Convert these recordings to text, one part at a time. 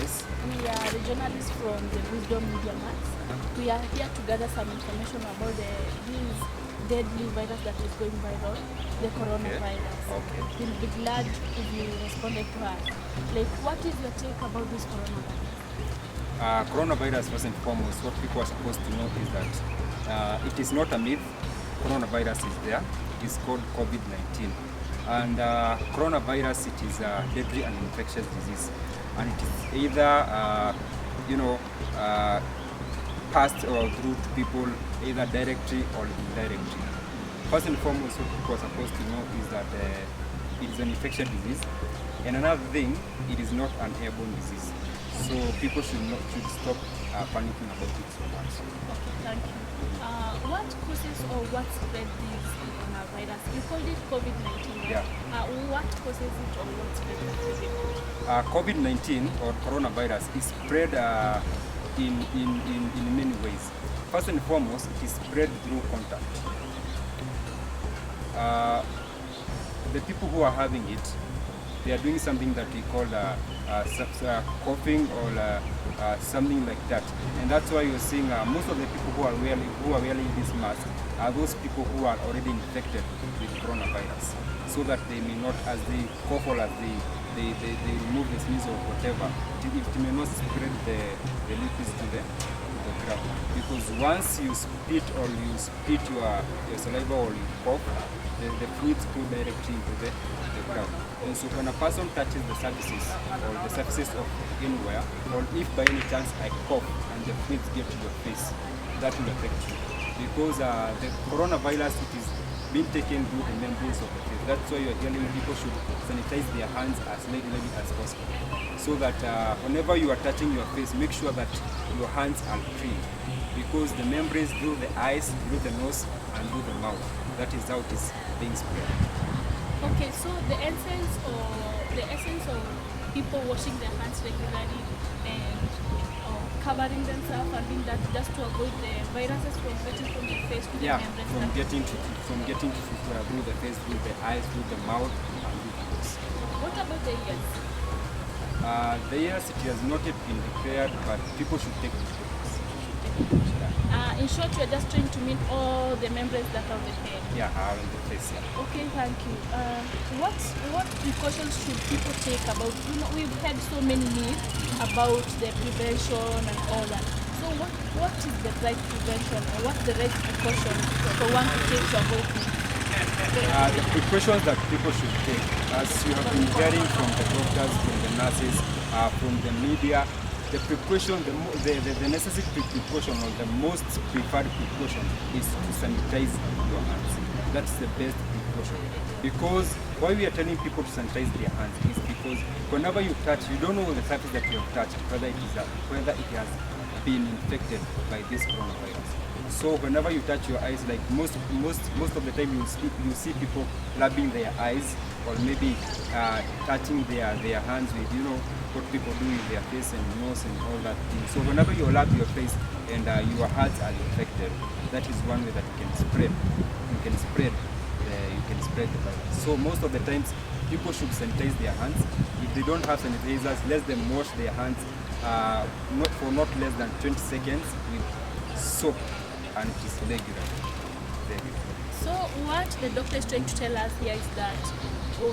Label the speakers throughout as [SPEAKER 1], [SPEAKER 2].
[SPEAKER 1] this?
[SPEAKER 2] We are the journalists from the Wisdom Media Max. We are here to gather some information about this deadly virus that is going viral, the coronavirus.
[SPEAKER 1] Okay.
[SPEAKER 2] We'll be glad if you responded to us. Like, what is your take about this coronavirus?
[SPEAKER 1] Coronavirus, first and foremost, what people are supposed to know is that it is not a myth. Coronavirus is there. It is called COVID-19. And coronavirus, it is a deadly and infectious disease. And it is either, passed or through to people either directly or indirectly. First and foremost, what people are supposed to know is that it is an infectious disease. And another thing, it is not an airborne disease. So people should stop panicking about it so much.
[SPEAKER 2] Okay, thank you. What causes or what spread this coronavirus? You called it COVID-19.
[SPEAKER 1] Yeah.
[SPEAKER 2] What causes it or what spread it?
[SPEAKER 1] COVID-19 or coronavirus is spread in many ways. First and foremost, it is spread through contact. The people who are having it, they are doing something that we call coughing or something like that, and that's why you're seeing most of the people who are wearing this mask are those people who are already infected with coronavirus, so that they may not, as they cough or as they remove the sneeze or whatever, it may not spread the liquids to the ground. Because once you spit or you spit your saliva or you cough, the fluids go directly into the ground. And so when a person touches the surfaces or the surfaces of anywhere, or if by any chance I cough and the fluids get to your face, that will affect you. Because the coronavirus, it is being taken through the membranes of the face. That's why you're hearing people should sanitize their hands as regularly as possible. So that whenever you are touching your face, make sure that your hands are clean. Because the membranes through the eyes, through the nose, and through the mouth. That is how it is being spread.
[SPEAKER 2] Okay, so the essence of people washing their hands regularly and covering themselves and doing that just to avoid the viruses from getting from the face to the membrane.
[SPEAKER 1] from getting through the face, through the eyes, through the mouth, and through the nose.
[SPEAKER 2] What about the ears?
[SPEAKER 1] The ears, it has not yet been declared, but people should take precautions.
[SPEAKER 2] In short, you are just trying to mean all the membranes that are on the head.
[SPEAKER 1] Yeah, are in the face. Yeah.
[SPEAKER 2] Okay, thank you. What precautions should people take about? We've had so many myths about the prevention and all that. So what is the right prevention or what's the right precaution for one to take to avoid it?
[SPEAKER 1] The precautions that people should take, as you have been hearing from the doctors, from the nurses, from the media, the precaution, the necessary precaution or the most preferred precaution is to sanitize your hands. That's the best precaution. Because why we are telling people to sanitize their hands is because whenever you touch, you don't know the surface that you have touched, whether it has been infected by this coronavirus. So whenever you touch your eyes, like most of the time you see people rubbing their eyes or maybe touching their hands with what people do with their face and nose and all that thing. So whenever you rub your face and your hands are infected, that is one way that you can spread the virus. So most of the times people should sanitize their hands. If they don't have sanitizers, let them wash their hands not less than 20 seconds with soap, and it is regular.
[SPEAKER 2] So what the doctor is trying to tell us here is that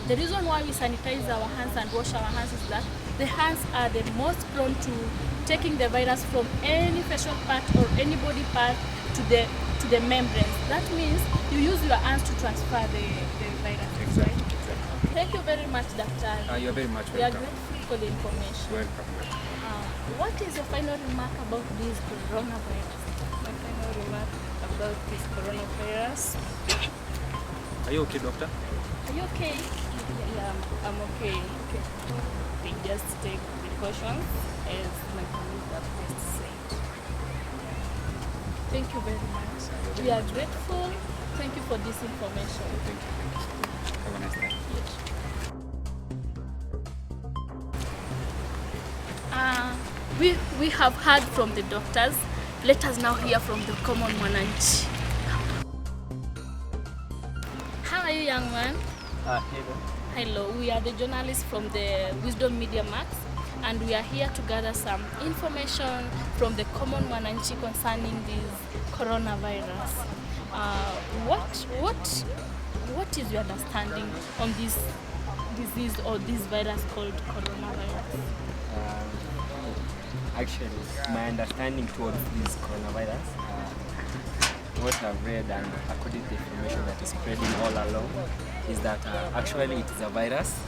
[SPEAKER 2] the reason why we sanitize our hands and wash our hands is that the hands are the most prone to taking the virus from any facial part or any body part to the membranes. That means you use your hands to transfer the virus.
[SPEAKER 1] Exactly.
[SPEAKER 2] Right?
[SPEAKER 1] Exactly.
[SPEAKER 2] Thank you very much, Doctor.
[SPEAKER 1] You're very much
[SPEAKER 2] We are
[SPEAKER 1] welcome.
[SPEAKER 2] grateful for the information.
[SPEAKER 1] Welcome.
[SPEAKER 2] What is your final remark about this coronavirus?
[SPEAKER 3] My final remark about this coronavirus.
[SPEAKER 1] Are you okay, doctor?
[SPEAKER 2] Are you okay?
[SPEAKER 3] Yeah, I'm okay. We just take precautions as my colleague have just said.
[SPEAKER 2] Thank you very much. We are grateful. Thank you for this information.
[SPEAKER 1] Thank you. Have a nice day.
[SPEAKER 2] We have heard from the doctors. Let us now hear from the common mwananchi. How are you, young man?
[SPEAKER 4] Hello.
[SPEAKER 2] Hello, we are the journalists from the Wisdom Media Max. and we are here to gather some information from the common mwananchi concerning this coronavirus. What is your understanding on this disease or this virus called coronavirus?
[SPEAKER 4] Actually, my understanding towards this coronavirus, what I've read and according to the information that is spreading all along, is that actually it is a virus.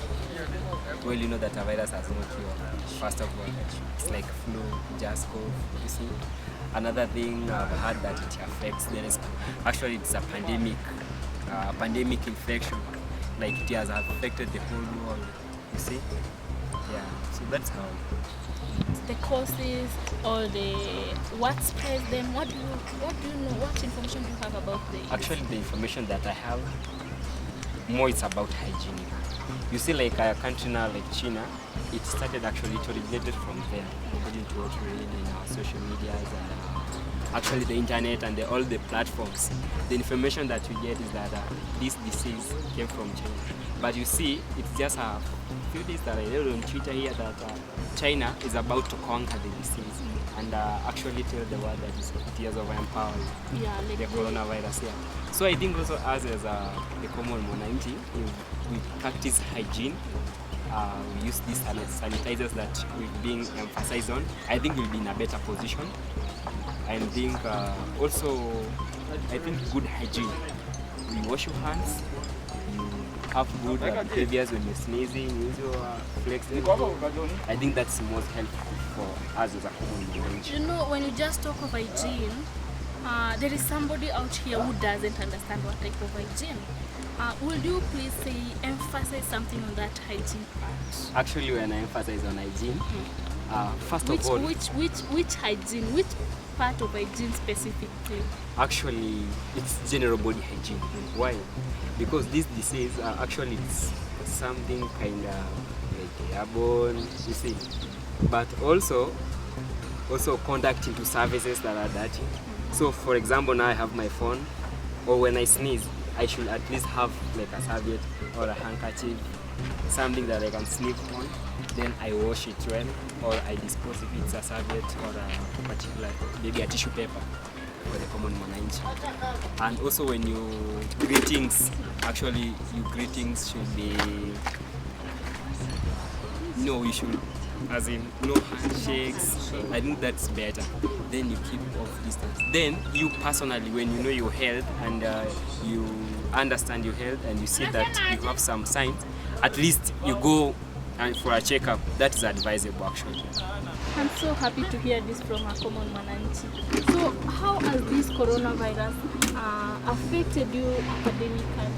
[SPEAKER 4] Well, you know that a virus has no cure. First of all, it's like flu, just cough, you see. Another thing I've heard that it affects, actually it's a pandemic infection. Like it has affected the whole world, you see. Yeah, so that's how.
[SPEAKER 2] The causes or what spreads them? What do you know? What information do you have about the?
[SPEAKER 4] Actually, the information that I have more it's about hygiene. You see, like a country now like China, it started actually, it originated from there, according to what we read in our social medias and actually the internet and all the platforms. The information that we get is that this disease came from China. But you see, it's just a few days that I read on Twitter here that China is about to conquer the disease and actually tell the world that it has overempowered the coronavirus. Yeah. So I think also us as the common mwananchi, we practice hygiene. We use these sanitizers that we've been emphasized on. I think we'll be in a better position. I think good hygiene. You wash your hands. You have good behaviors when you're sneezing. Use your flexing. I think that's most helpful for us as a common mwananchi.
[SPEAKER 2] You know, when you just talk of hygiene, there is somebody out here who doesn't understand what type of hygiene. Would you please emphasize something on that hygiene part?
[SPEAKER 4] Actually, when I emphasize on hygiene, first of all,
[SPEAKER 2] which hygiene, which part of hygiene specifically?
[SPEAKER 4] Actually, it's general body hygiene. Why? Because this disease actually it's something kind of like airborne, you see, but also contact into surfaces that are dirty. So, for example, now I have my phone, or when I sneeze, I should at least have like a serviette or a handkerchief, something that I can sniff on. Then I wash it well, or I dispose if it's a serviette or a particular, maybe a tissue paper for the common mwananchi. And also when you greetings, actually your greetings should be, you should, as in no handshakes. I think that's better. Then you keep off distance. Then you personally, when you know your health and you understand your health and you see that you have some signs, at least you go and for a checkup. That is advisable actually.
[SPEAKER 2] I'm so happy to hear this from a common mwananchi. So how has this coronavirus affected you academically?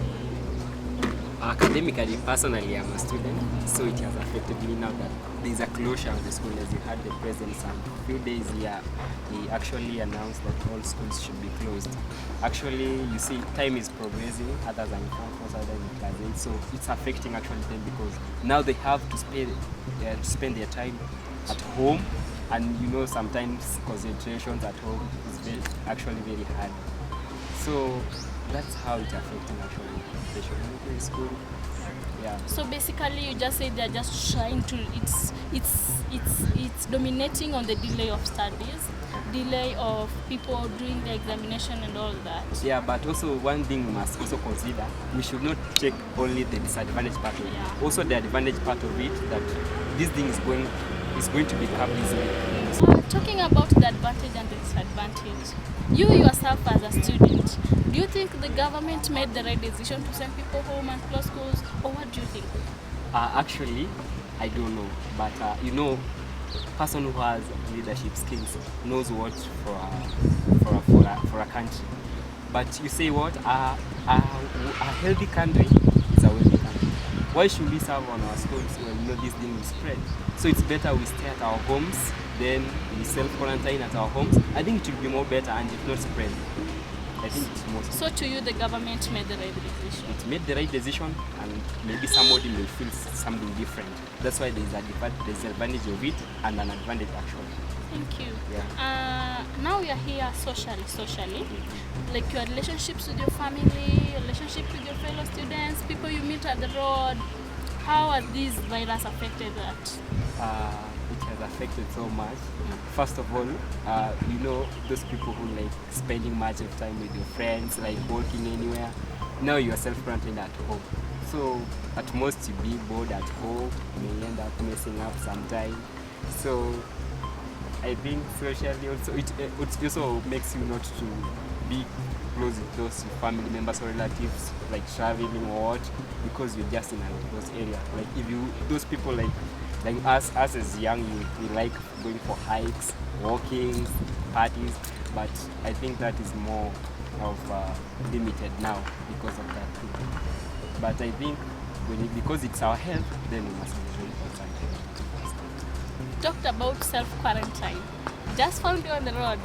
[SPEAKER 4] Academically, personally, I'm a student, so it has affected me now that there is a closure of the school. As you had the president some few days here, he actually announced that all schools should be closed. Actually, you see, time is progressing, others are in campus, others in class 8, so it's affecting actually them because now they have to spend their time at home, and sometimes concentrations at home is actually very hard. So that's how it's affecting actually the school. Yeah. So
[SPEAKER 2] basically, you just say they're just trying to. It's dominating on the delay of studies, delay of people doing the examination and all that.
[SPEAKER 4] Yeah, but also one thing we must also consider: we should not take only the disadvantage part of it. Yeah. Also the advantage part of it, that this thing is going to be curbed easily.
[SPEAKER 2] Talking about the advantage and the disadvantage, you yourself as a student, do you think the government made the right decision to send people home and close schools, or what do you think?
[SPEAKER 4] Actually, I don't know, but person who has leadership skills knows what for a country. But you say what? A healthy country is a wealthy country. Why should we serve on our schools when this thing will spread? So it's better we stay at our homes, then we self-quarantine at our homes. I think it will be more better and it will not spread. I think it's most.
[SPEAKER 2] So to you, the government made the right decision?
[SPEAKER 4] It made the right decision, and maybe somebody may feel something different. That's why there's an advantage of it and an advantage actually.
[SPEAKER 2] Thank you.
[SPEAKER 4] Yeah.
[SPEAKER 2] Now we are here socially. Like your relationships with your family, relationships with your fellow students, people you meet at the road. How has this virus affected that?
[SPEAKER 4] has affected so much. First of all, you know, those people who like spending much of time with your friends, like working anywhere. Now you are self-quarantined at home. So at most you be bored at home, you may end up messing up sometime. So I think socially also it also makes you not to be close with those family members or relatives, like traveling or what, because you're just in those areas. Like if you those people like us as young, we like going for hikes, walking, parties, but I think that is more of limited now because of that too. But I think because it's our health, then we must be very important.
[SPEAKER 2] Talked about self-quarantine. Just found you on the road.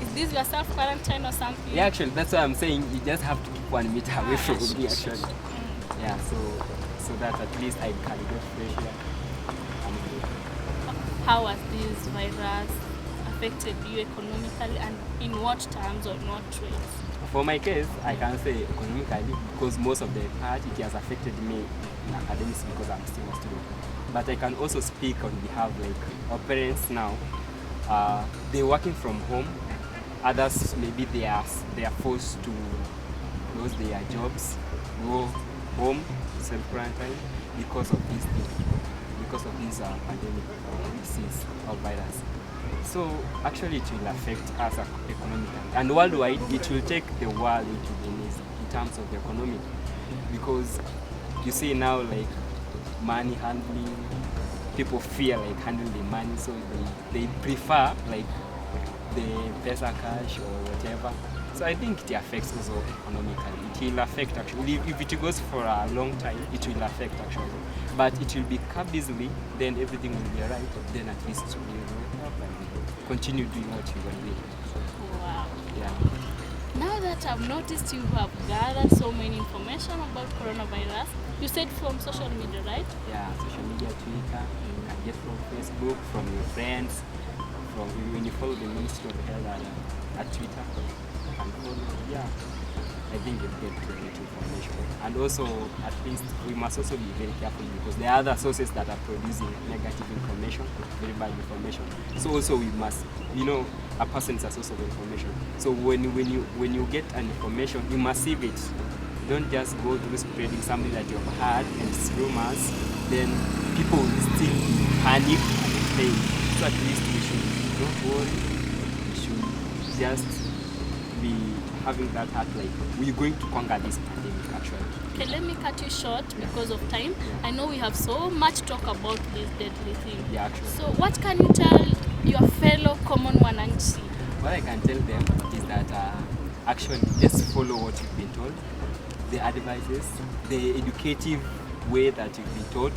[SPEAKER 2] Is this your self-quarantine or something?
[SPEAKER 4] Yeah, actually, that's why I'm saying you just have to keep 1 meter away from me, actually. Yeah, so that at least I can get fresh air.
[SPEAKER 2] How has this virus affected you economically, and in what terms or what ways?
[SPEAKER 4] For my case, I can say economically, because most of the part it has affected me in academics because I'm still a student. But I can also speak on behalf like our parents now. They're working from home. Others maybe they are forced to lose their jobs, go home, self-quarantine because of this thing, because of this pandemic disease or virus. So actually it will affect us economically, and worldwide it will take the world into the knees in terms of the economy, because you see now like money handling, people fear like handling the money, so they prefer like the pesa cash or whatever. So I think it affects also economically. It will affect actually, if it goes for a long time, it will affect actually. But it will be curbed easily, then everything will be alright, then at least you will help and continue doing what you were doing.
[SPEAKER 2] Wow.
[SPEAKER 4] Yeah.
[SPEAKER 2] Now that I've noticed you have gathered so many information about coronavirus, you said from social media, right?
[SPEAKER 4] Yeah, social media, Twitter, you can get from Facebook, from your friends, from when you follow the Ministry of Health at Twitter, you can follow, yeah. I think you'll get great information. And also, at least, we must also be very careful because there are other sources that are producing negative information, very bad information. So also we must, you know, a person is a source of information. So when you get an information, you must sieve it. Don't just go through spreading something that you have heard and it's rumors, then people will still panic and fail. So at least we should, don't worry, we should just be having that heart like we're going to conquer this pandemic actually.
[SPEAKER 2] Okay, let me cut you short because of time.
[SPEAKER 4] Yeah.
[SPEAKER 2] I know we have so much talk about this deadly thing.
[SPEAKER 4] Yeah, actually.
[SPEAKER 2] So what can you tell your fellow common wananchi?
[SPEAKER 4] What I can tell them is that actually just follow what you've been told, the advices, the educative way that you've been taught.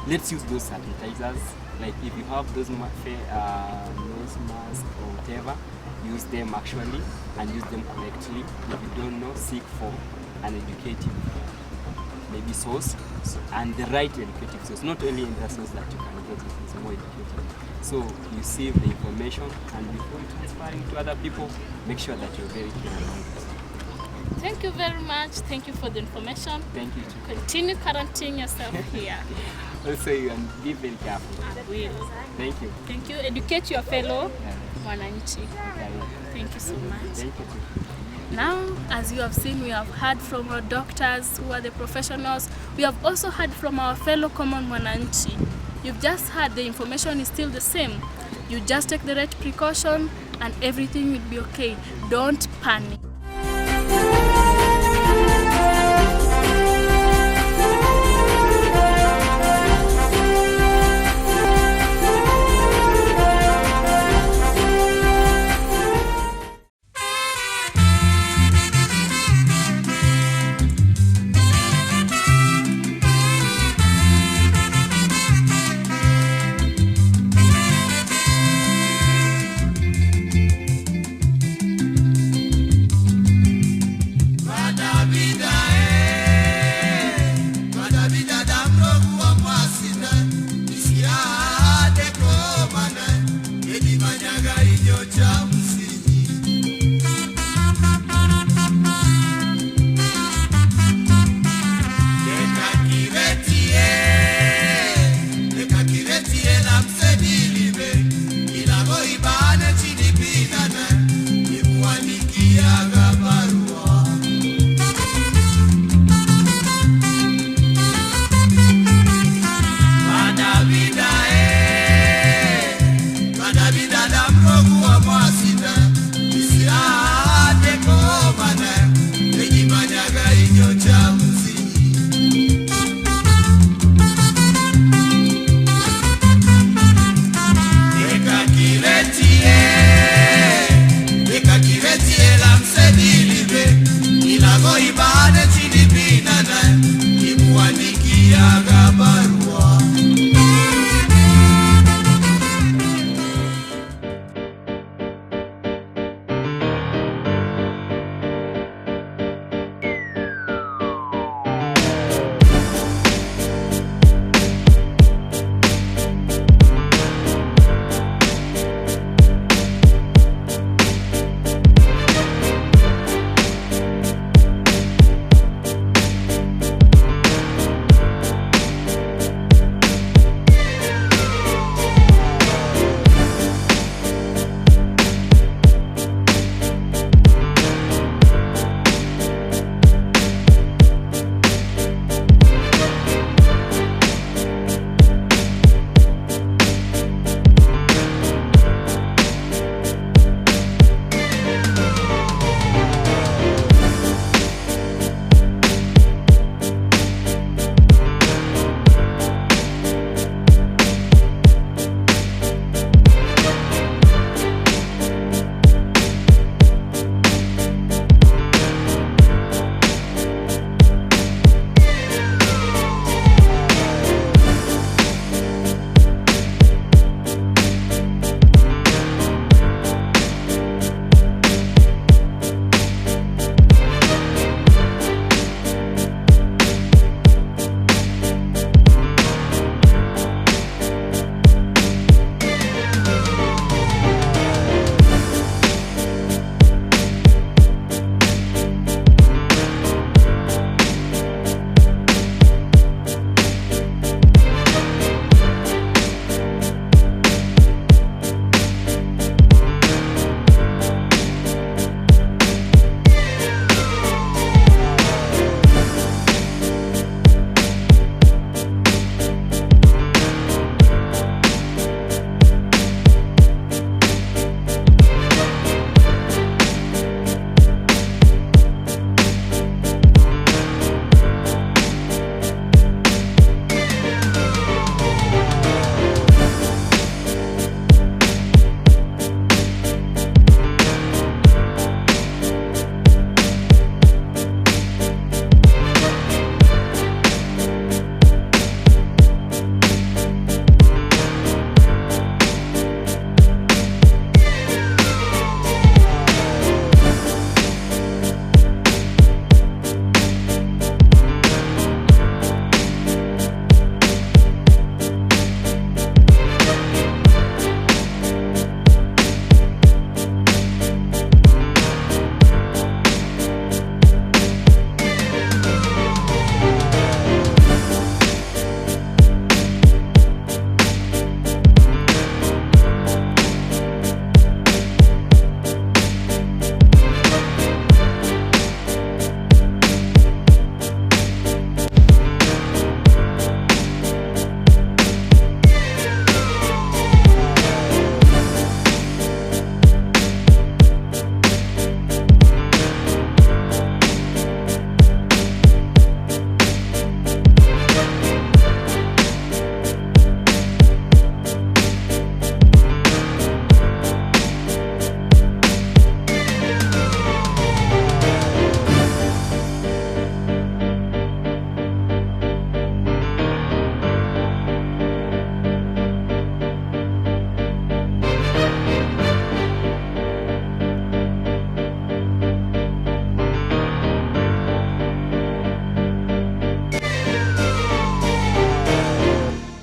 [SPEAKER 4] Let's use those sanitizers. Like if you have those nose masks or whatever, use them actually and use them correctly. If you don't know, seek for an educative maybe source and the right educative source. Not only in the source that you can get it, it's more educative. So you save the information and before transferring to other people, make sure that you're very clear about it.
[SPEAKER 2] Thank you very much. Thank you for the information.
[SPEAKER 4] Thank you too.
[SPEAKER 2] Continue quarantining yourself here.
[SPEAKER 4] Also, you can be very careful.
[SPEAKER 2] I will.
[SPEAKER 4] Thank you.
[SPEAKER 2] Thank you. Educate your fellow
[SPEAKER 4] Yeah.
[SPEAKER 2] wananchi.
[SPEAKER 4] Yeah.
[SPEAKER 2] Thank you so much.
[SPEAKER 4] Thank you too.
[SPEAKER 2] Now, as you have seen, we have heard from our doctors who are the professionals. We have also heard from our fellow common wananchi. You've just heard the information is still the same. You just take the right precaution and everything will be okay. Don't panic.